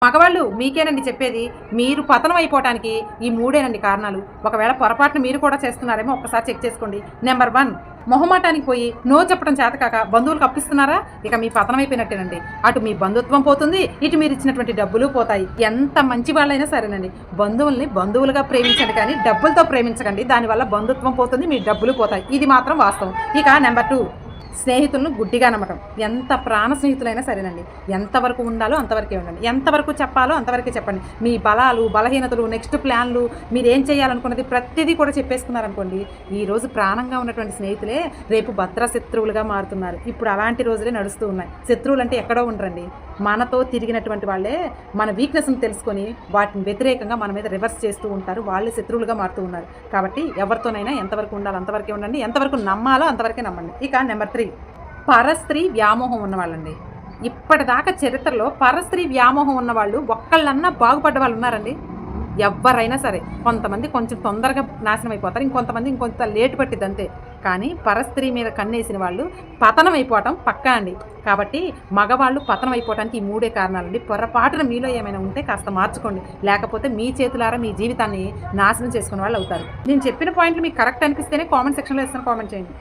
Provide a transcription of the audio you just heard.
మగవాళ్ళు మీకేనండి చెప్పేది. మీరు పతనం అయిపోవటానికి ఈ మూడేనండి కారణాలు. ఒకవేళ పొరపాటున మీరు కూడా చేస్తున్నారేమో ఒక్కసారి చెక్ చేసుకోండి. నెంబర్ 1, మొహమాటానికి పోయి నో చెప్పడం చేతకాక బంధువులకు అప్పిస్తున్నారా? ఇక మీ పతనం అయిపోయినట్టేనండి. అటు మీ బంధుత్వం పోతుంది, ఇటు మీరు ఇచ్చినటువంటి డబ్బులు పోతాయి. ఎంత మంచి వాళ్ళైనా సరేనండి, బంధువుల్ని బంధువులుగా ప్రేమించండి కానీ డబ్బులతో ప్రేమించకండి. దానివల్ల బంధుత్వం పోతుంది, మీ డబ్బులు పోతాయి. ఇది మాత్రం వాస్తవం. ఇక నెంబర్ 2, స్నేహితులను గుడ్డిగా నమ్మటం. ఎంత ప్రాణ స్నేహితులైనా సరేనండి, ఎంతవరకు ఉండాలో అంతవరకే ఉండండి, ఎంతవరకు చెప్పాలో అంతవరకే చెప్పండి. మీ బలాలు, బలహీనతలు, నెక్స్ట్ ప్లాన్లు, మీరేం చేయాలనుకున్నది ప్రతిదీ కూడా చెప్పేసుకున్నారనుకోండి, ఈరోజు ప్రాణంగా ఉన్నటువంటి స్నేహితులే రేపు భద్ర శత్రువులుగా మారుతున్నారు. ఇప్పుడు అలాంటి రోజులే నడుస్తూ ఉన్నాయి. శత్రువులు అంటే ఎక్కడో ఉండరండి, మనతో తిరిగినటువంటి వాళ్ళే మన వీక్నెస్ని తెలుసుకొని వాటిని వ్యతిరేకంగా మన మీద రివర్స్ చేస్తూ ఉంటారు. వాళ్ళే శత్రువులుగా మారుతూ ఉన్నారు. కాబట్టి ఎవరితోనైనా ఎంతవరకు ఉండాలో అంతవరకే ఉండండి, ఎంతవరకు నమ్మాలో అంతవరకే నమ్మండి. ఇక నెంబర్ 3, పరస్త్రీ వ్యామోహం ఉన్నవాళ్ళండి. ఇప్పటిదాకా చరిత్రలో పరస్త్రీ వ్యామోహం ఉన్నవాళ్ళు ఒక్కళ్ళన్నా బాగుపడ్డ వాళ్ళు ఉన్నారండి? ఎవరైనా సరే. కొంతమంది కొంచెం తొందరగా నాశనం అయిపోతారు, ఇంకొంతమంది ఇంకొంత లేటు పట్టిద్ది అంతే. కానీ పరస్త్రీ మీద కన్నేసిన వాళ్ళు పతనం అయిపోవటం పక్కా అండి. కాబట్టి మగవాళ్ళు పతనం అయిపోవటానికి ఈ మూడే కారణాలండి. పొరపాటున మీలో ఏమైనా ఉంటే కాస్త మార్చుకోండి, లేకపోతే మీ చేతులారా మీ జీవితాన్ని నాశనం చేసుకునే వాళ్ళు అవుతారు. నేను చెప్పిన పాయింట్లు మీకు కరెక్ట్ అనిపిస్తేనే కామెంట్ సెక్షన్లో ఇస్తాను, కామెంట్ చేయండి.